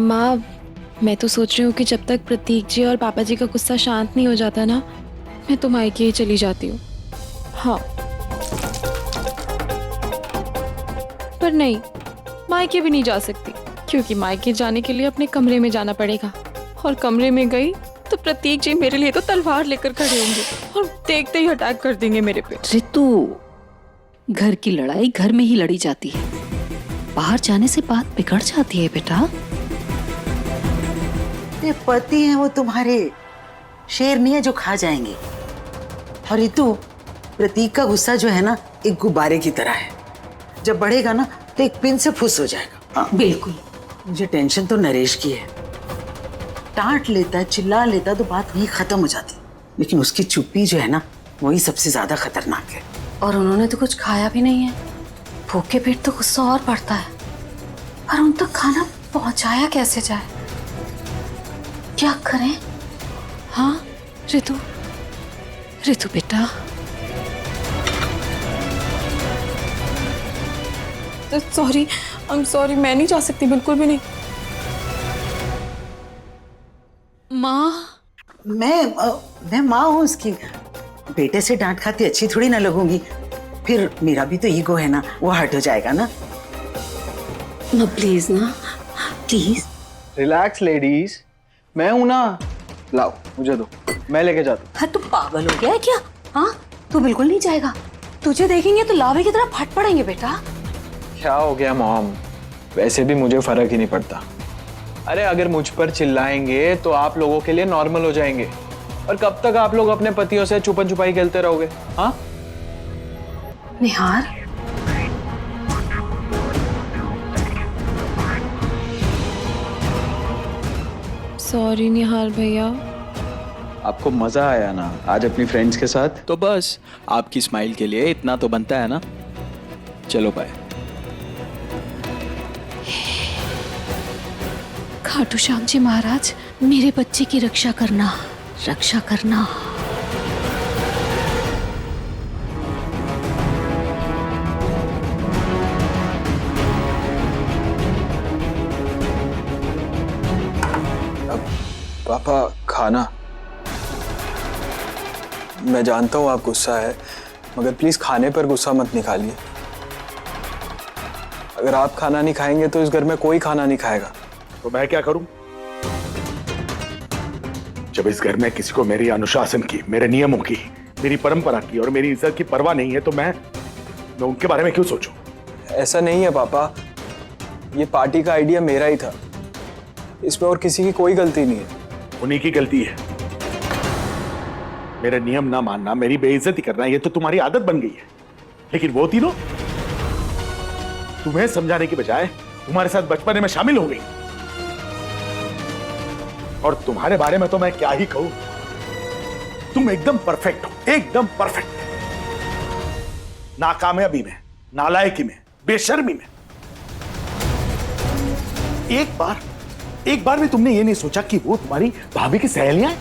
माँ, मैं तो सोच रही हूँ कि जब तक प्रतीक जी और पापा जी का गुस्सा शांत नहीं हो जाता ना, मैं तो मायके ही चली जाती हूँ। हाँ, पर नहीं, मायके भी नहीं जा सकती, क्योंकि मायके जाने के लिए अपने कमरे में जाना पड़ेगा, और कमरे में गई तो प्रतीक जी मेरे लिए तो तलवार लेकर खड़े होंगे और देखते ही अटैक कर देंगे मेरे पे। रितु, घर की लड़ाई घर में ही लड़ी जाती है, बाहर जाने से बात बिगड़ जाती है बेटा। ये पति हैं वो तुम्हारे, शेर नहीं है जो खा जाएंगे। और रितु, प्रतीक का गुस्सा जो है ना, एक गुब्बारे की तरह है, जब बढ़ेगा ना तो एक पिन से फुस हो जाएगा। बिल्कुल। मुझे टेंशन तो नरेश की है। डांट लेता है, चिल्ला लेता तो बात वहीं खत्म हो जाती, लेकिन उसकी चुप्पी जो है ना, वही सबसे ज्यादा खतरनाक है। और उन्होंने तो कुछ खाया भी नहीं है, भूखे पेट तो गुस्सा और बढ़ता है। पर उन तक खाना पहुंचाया कैसे जाए, क्या करें? हाँ रितु, रितु बेटा। सॉरी, आई एम सॉरी, मैं नहीं जा सकती, बिल्कुल भी नहीं। माँ, मैं माँ हूँ उसकी, बेटे से डांट खाती अच्छी थोड़ी ना लगूंगी। फिर मेरा भी तो ईगो है ना, वो हर्ट हो जाएगा ना। ना प्लीज ना, प्लीज। रिलैक्स लेडीज, मैं हूं ना। लाओ मुझे दो, मैं लेके जाता हूँ। हाँ, तू पागल हो गया है क्या? हाँ, तू बिल्कुल नहीं जाएगा। तुझे देखेंगे तो लावे की तरह फट पड़ेंगे बेटा। क्या हो गया मॉम, वैसे भी मुझे फर्क ही नहीं पड़ता। अरे अगर मुझ पर चिल्लाएंगे तो आप लोगों के लिए नॉर्मल हो जाएंगे, और कब तक आप लोग अपने पतियों से छुपन छुपाई खेलते रहोगे? हाँ निहार, सॉरी निहार भैया। आपको मजा आया ना आज अपनी फ्रेंड्स के साथ? तो बस आपकी स्माइल के लिए इतना तो बनता है ना। चलो बाय। खाटू श्याम जी महाराज, मेरे बच्चे की रक्षा करना, रक्षा करना। पापा खाना, मैं जानता हूँ आप गुस्सा है, मगर प्लीज खाने पर गुस्सा मत निकालिए। अगर आप खाना नहीं खाएंगे तो इस घर में कोई खाना नहीं खाएगा। तो मैं क्या करूं? जब इस घर में किसी को मेरी अनुशासन की, मेरे नियमों की, मेरी परंपरा की और मेरी इज्जत की परवाह नहीं है, तो मैं उनके बारे में क्यों सोचूं? ऐसा नहीं है पापा, ये पार्टी का आइडिया मेरा ही था, इसमें और किसी की कोई गलती नहीं है। उन्हीं की गलती है। मेरे नियम ना मानना, मेरी बेइज्जती करना, ये तो तुम्हारी आदत बन गई है। लेकिन वो तीनों तुम्हें समझाने की बजाय तुम्हारे साथ बचपने में शामिल हो गई। और तुम्हारे बारे में तो मैं क्या ही कहूं, तुम एकदम परफेक्ट हो, एकदम परफेक्ट। नाकामयाबी में, नालायकी में, बेशर्मी में। एक बार भी तुमने ये नहीं सोचा कि वो तुम्हारी भाभी की सहेलियां हैं?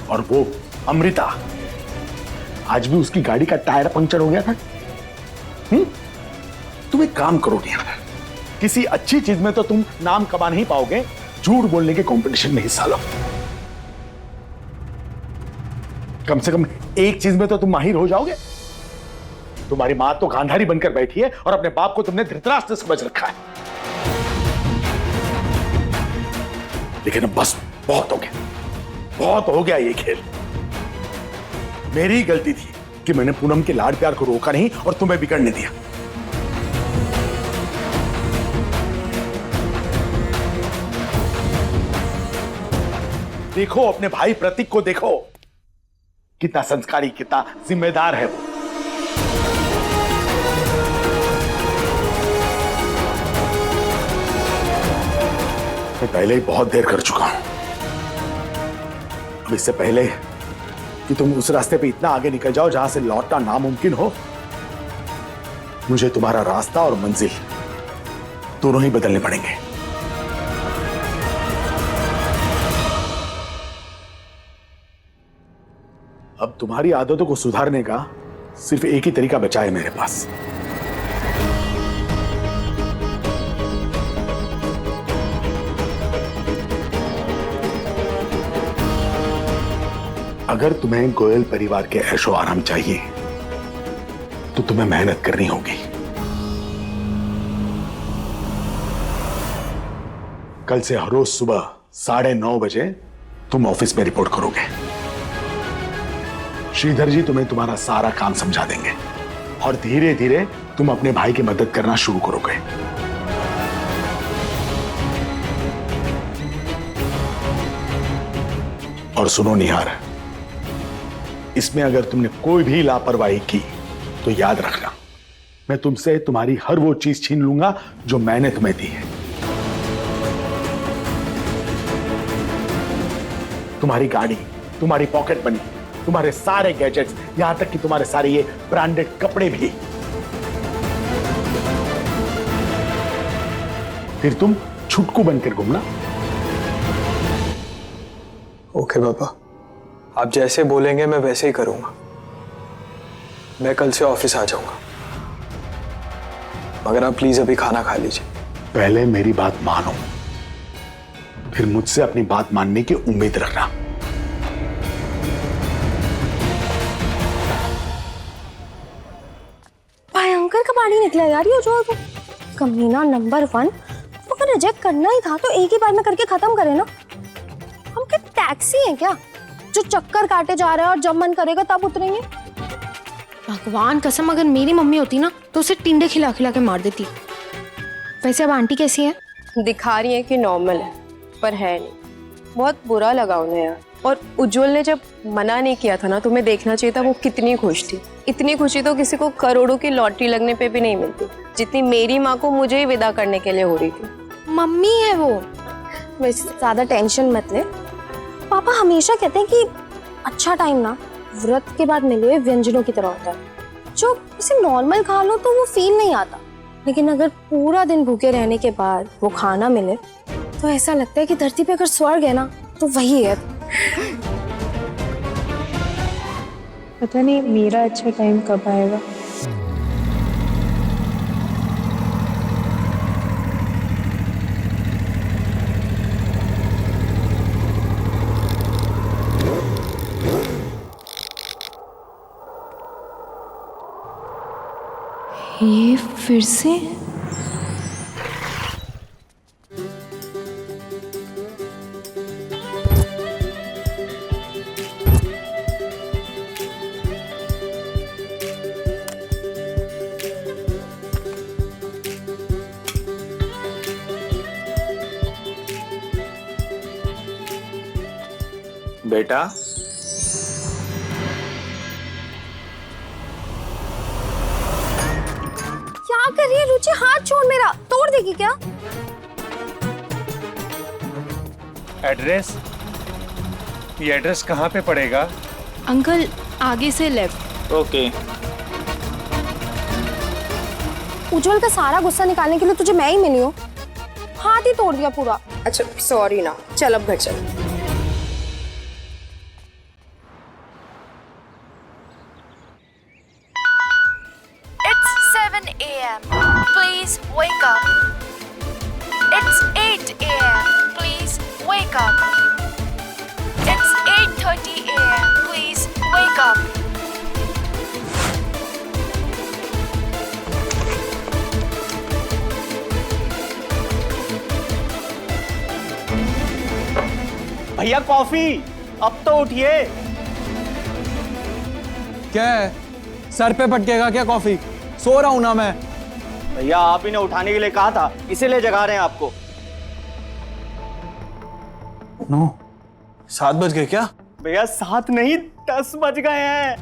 और वो अमृता, आज भी उसकी गाड़ी का टायर पंक्चर हो गया था। तुम एक काम करो यार, किसी अच्छी चीज में तो तुम नाम कमा नहीं पाओगे, झूठ बोलने के कंपटीशन में हिस्सा लो। कम से कम एक चीज में तो तुम माहिर हो जाओगे। तुम्हारी मां तो गांधारी बनकर बैठी है और अपने बाप को तुमने धृतराष्ट्र समझ रखा है। लेकिन अब बस बहुत हो गया, बहुत हो गया ये खेल। मेरी गलती थी कि मैंने पूनम के लाड प्यार को रोका नहीं और तुम्हें बिगड़ने दिया। देखो अपने भाई प्रतीक को, देखो कितना संस्कारी, कितना जिम्मेदार है वो। मैं पहले ही बहुत देर कर चुका हूं। अब इससे पहले कि तुम उस रास्ते पे इतना आगे निकल जाओ जहां से लौटना नामुमकिन हो, मुझे तुम्हारा रास्ता और मंजिल दोनों ही बदलने पड़ेंगे। अब तुम्हारी आदतों को सुधारने का सिर्फ एक ही तरीका बचा है मेरे पास। अगर तुम्हें गोयल परिवार के ऐशो आराम चाहिए तो तुम्हें मेहनत करनी होगी। कल से हर रोज सुबह 9:30 बजे तुम ऑफिस में रिपोर्ट करोगे। श्रीधर जी तुम्हें तुम्हारा सारा काम समझा देंगे और धीरे धीरे तुम अपने भाई की मदद करना शुरू करोगे। और सुनो निहार, इसमें अगर तुमने कोई भी लापरवाही की तो याद रखना, मैं तुमसे तुम्हारी हर वो चीज छीन लूंगा जो मैंने तुम्हें दी है। तुम्हारी गाड़ी, तुम्हारी पॉकेट मनी, तुम्हारे सारे गैजेट्स, यहां तक कि तुम्हारे सारे ये ब्रांडेड कपड़े भी। फिर तुम छुटकू बनकर घूमना। ओके पापा, आप जैसे बोलेंगे मैं वैसे ही करूंगा। मैं कल से ऑफिस आ जाऊंगा, मगर आप प्लीज अभी खाना खा लीजिए। पहले मेरी बात मानो, फिर मुझसे अपनी बात मानने की उम्मीद रखना। भयंकर का पानी निकला यार ये जो कमीना नंबर 1। तो अगर रिजेक्ट करना ही था तो एक ही बार में करके खत्म करे ना। हम क्या टैक्सी हैं क्या जो चक्कर काटे जा रहे हैं और जब मन करेगा तब उतरेंगे। भगवान कसम, अगर मेरी मम्मी होती ना तो उसे टिंडे खिला खिला के मार देती। वैसे अब आंटी कैसी है? दिखा रही है कि नॉर्मल है पर है नहीं। बहुत बुरा लगा उन्हें यार। और उज्जवल ने जब मना नहीं किया था ना, तुम्हें देखना चाहिए था वो कितनी खुश थी। इतनी खुशी तो किसी को करोड़ों की लॉटरी लगने पे भी नहीं मिलती जितनी मेरी माँ को मुझे ही विदा करने के लिए हो रही थी। मम्मी है वो। वैसे ज्यादा टेंशन मत ले। पापा हमेशा कहते हैं कि अच्छा टाइम ना व्रत के बाद मिले हुए व्यंजनों की तरह होता है। जो इसे नॉर्मल खा लो तो वो फील नहीं आता, लेकिन अगर पूरा दिन भूखे रहने के बाद वो खाना मिले तो ऐसा लगता है कि धरती पे अगर स्वर्ग है ना तो वही है। पता नहीं मेरा अच्छा टाइम कब आएगा। ये फिर से? बेटा, क्या कर रही है रुचि? हाथ छोड़ मेरा, तोड़ देगी क्या? एड्रेस? ये एड्रेस कहाँ पे पड़ेगा? अंकल आगे से लेफ्ट। ओके। उज्जवल का सारा गुस्सा निकालने के लिए तुझे मैं ही मिली हूँ। हाथ ही तोड़ दिया पूरा। अच्छा सॉरी ना, चल अब घर चल। It's 7 a.m. Please wake up. It's 8 a.m. Please wake up. It's 8:30 a.m. Please wake up. भैया कॉफी, अब तो उठिए। क्या है, सर पे पटकेगा क्या कॉफी? सो रहा हूं ना मैं। भैया आप ही ने उठाने के लिए कहा था, इसीलिए जगा रहे हैं आपको। 7 बज गए क्या? भैया 7 नहीं 10 बज गए हैं।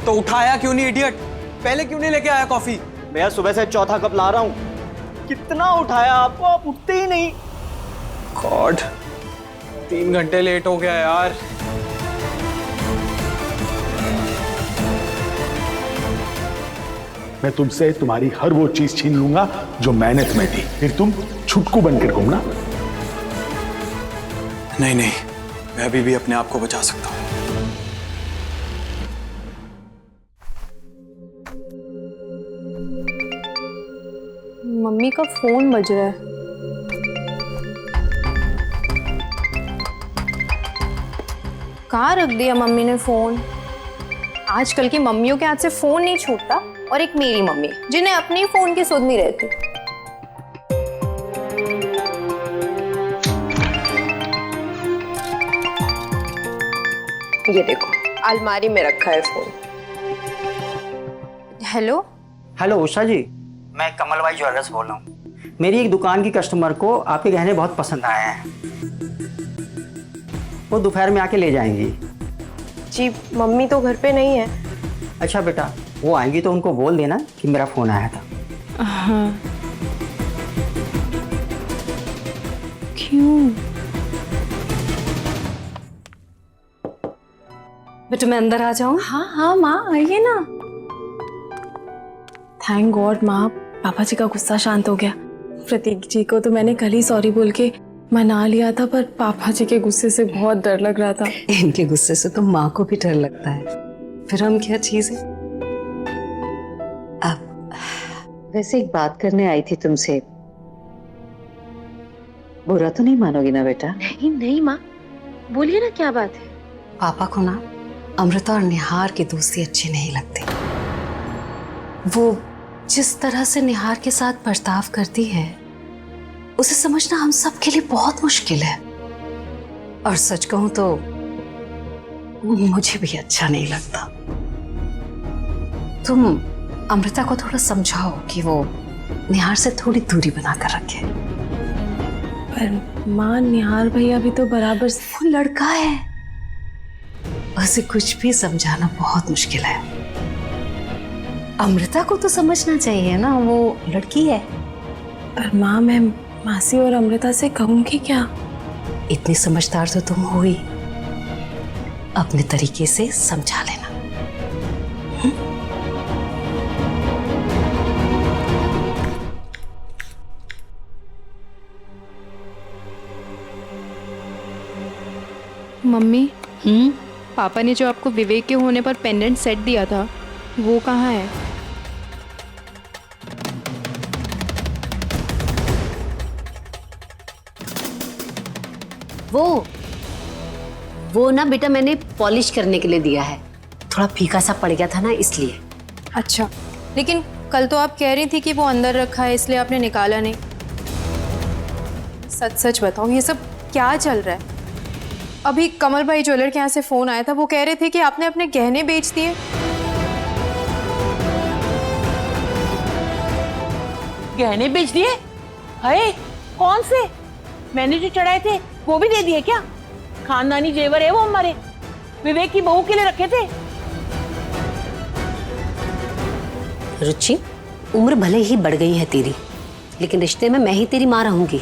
तो उठाया क्यों नहीं इडियट? पहले क्यों नहीं लेके आया कॉफी? भैया सुबह से चौथा कप ला रहा हूँ। कितना उठाया आपको, आप उठते ही नहीं। गॉड, 3 घंटे लेट हो गया यार। मैं तुमसे तुम्हारी हर वो चीज छीन लूंगा जो मैंने तुम्हें दी, फिर तुम छुटकू बनकर घूमना। नहीं नहीं, मैं अभी भी अपने आप को बचा सकता हूँ। मम्मी का फोन बज रहा है। कहाँ रख दिया मम्मी ने फोन? आजकल की मम्मियों के हाथ से फोन नहीं छूटता। और एक मेरी मम्मी जिन्हें अपने फोन की सुध नहीं रहती। ये देखो अलमारी में रखा है फोन। हेलो हेलो उषा जी, मैं कमल भाई ज्वेलर्स बोल रहा हूँ। मेरी एक दुकान की कस्टमर को आपके गहने बहुत पसंद आए हैं, वो दोपहर में आके ले जाएंगी। जी मम्मी तो घर पे नहीं है। अच्छा बेटा, वो आएंगी तो उनको बोल देना कि मेरा फोन आया था। हाँ। क्यों? बेटा मैं अंदर आ जाऊं? हाँ हाँ माँ, आइए ना। थैंक गॉड माँ, पापा जी का गुस्सा शांत हो गया। प्रतीक जी को तो मैंने कल ही सॉरी बोल के मना लिया था, पर पापा जी के गुस्से से बहुत डर लग रहा था। इनके गुस्से से तो माँ को भी डर लगता है, फिर हम क्या चीज है। अब वैसे एक बात करने आई थी तुमसे, बुरा तो नहीं मानोगी ना बेटा? नहीं नहीं माँ, बोलिए ना क्या बात है। पापा को ना अमृता और निहार की दोस्ती अच्छी नहीं लगती। वो जिस तरह से निहार के साथ बर्ताव करती है उसे समझना हम सबके लिए बहुत मुश्किल है। और सच कहूं तो मुझे भी अच्छा नहीं लगता। तुम अमृता को थोड़ा समझाओ कि वो निहार से थोड़ी दूरी बनाकर रखे। पर माँ, निहार भैया भी तो बराबर वो लड़का है, उसे कुछ भी समझाना बहुत मुश्किल है। अमृता को तो समझना चाहिए ना, वो लड़की है। पर माँ, मैं मासी और अमृता से कहूंगी क्या? इतनी समझदार तो तुम हो ही, अपने तरीके से समझा लेना। मम्मी, पापा ने जो आपको विवेक के होने पर पेंडेंट सेट दिया था, वो कहाँ है? वो ना बेटा मैंने पॉलिश करने के लिए दिया है, थोड़ा फीका सा पड़ गया था ना इसलिए। अच्छा, लेकिन कल तो आप कह रही थी कि वो अंदर रखा है इसलिए आपने निकाला नहीं। सच सच बताओ, ये सब क्या चल रहा है? अभी कमल भाई ज्वेलर के यहाँ से फोन आया था, वो कह रहे थे कि आपने अपने गहने बेच दिए। गहने बेच दिए? अरे कौन से? मैंने जो चढ़ाए थे वो भी दे दिए क्या? खानदानी जेवर है वो हमारे, विवेक की बहू के लिए रखे थे। रुचि, उम्र भले ही बढ़ गई है तेरी, लेकिन रिश्ते में मैं ही तेरी माँ रहूंगी।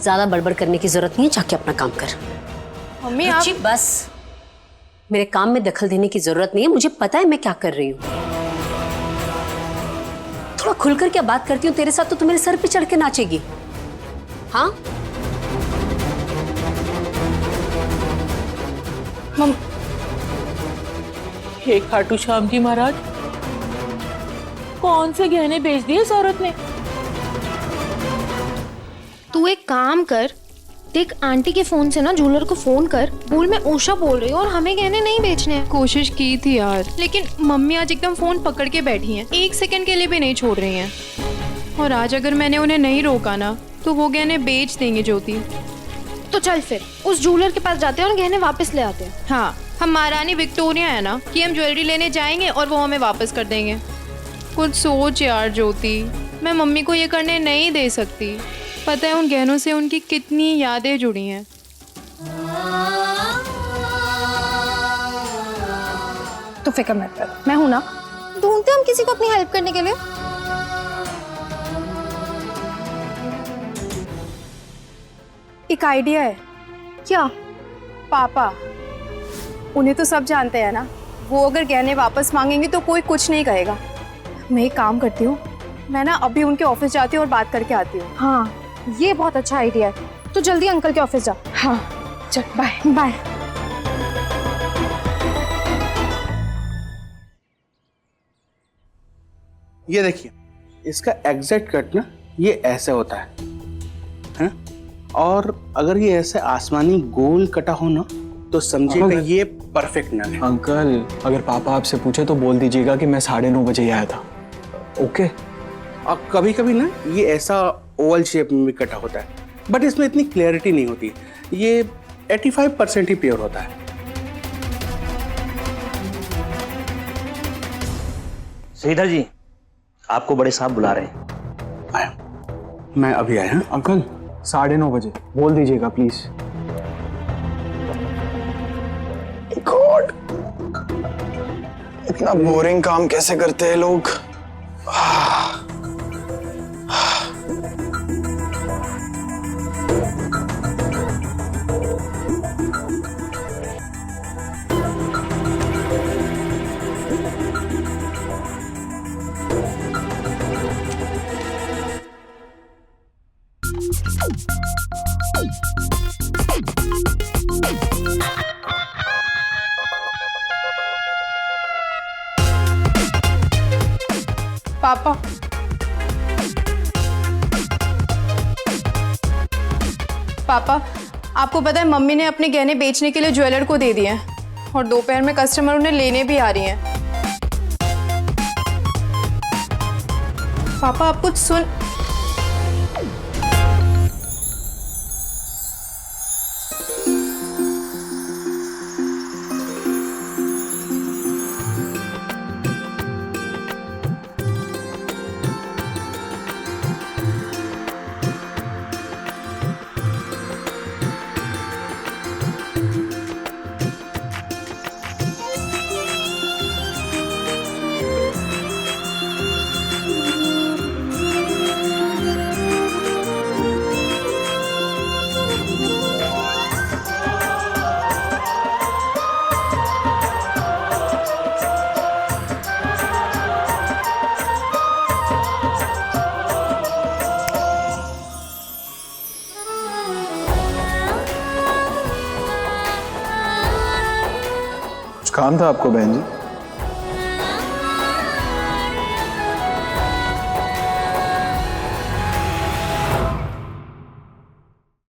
ज्यादा बड़बड़ करने की जरूरत नहीं है, जाके अपना काम कर। मम्मी रुचि बस, मेरे काम में दखल देने की जरूरत नहीं है, मुझे पता है मैं क्या कर रही हूँ। थोड़ा खुलकर क्या बात करती हूँ तेरे साथ तो तू मेरे सर पे चढ़ के नाचेगी। हाँ हे खाटू श्याम जी महाराज, कौन से गहने बेच दिए इस औरत ने? तू एक काम कर, देख आंटी के फोन से ना ज्वेलर को फोन कर, बोल मैं उषा बोल रही हूँ और हमें गहने नहीं बेचने हैं। कोशिश की थी यार, लेकिन मम्मी आज एकदम फोन पकड़ के बैठी हैं, एक सेकंड के लिए भी नहीं छोड़ रही हैं। और आज अगर मैंने उन्हें नहीं रोका ना तो वो गहने बेच देंगे ज्योति। तो चल फिर उस ज्वेलर के पास जाते हैं और गहने वापस ले आते हैं। हाँ, हम महारानी विक्टोरिया है ना कि हम ज्वेलरी लेने जाएंगे और वो हमें वापस कर देंगे। कुछ सोच यार ज्योति, मैं मम्मी को ये करने नहीं दे सकती। पता है उन गहनों से उनकी कितनी यादें जुड़ी हैं। तो फिक्र मत कर, मैं हूं ना, ढूंढते हम किसी को अपनी हेल्प करने के लिए। एक आइडिया है। क्या? पापा, उन्हें तो सब जानते हैं ना, वो अगर गहने वापस मांगेंगे तो कोई कुछ नहीं कहेगा। मैं एक काम करती हूँ, मैं ना अभी उनके ऑफिस जाती हूँ और बात करके आती हूँ। हाँ, ये बहुत अच्छा आइडिया है। तो जल्दी अंकल के ऑफिस जा। हाँ चल, बाय बाय। ये देखिए, इसका एग्जैक्ट कट ना ये ऐसे होता है, हैं? और अगर ये ऐसे आसमानी गोल कटा हो ना तो समझिए कि ये परफेक्ट नग है। अंकल अगर पापा आपसे पूछे तो बोल दीजिएगा कि मैं 9:30 बजे ही आया था। ओके। और कभी कभी ना ये ऐसा ओवल शेप में भी कटा होता है, बट इसमें इतनी क्लैरिटी नहीं होती। ये 85% ही प्योर होता है। श्रीधर जी, आपको बड़े साहब बुला रहे हैं। मैं अभी आया। अंकल 9:30 बजे बोल दीजिएगा प्लीज। गॉड, इतना बोरिंग काम कैसे करते हैं लोग। पापा, पापा आपको पता है मम्मी ने अपने गहने बेचने के लिए ज्वेलर को दे दिए हैं और दोपहर में कस्टमर उन्हें लेने भी आ रही हैं। पापा आप कुछ सुन। काम था आपको बहन जी?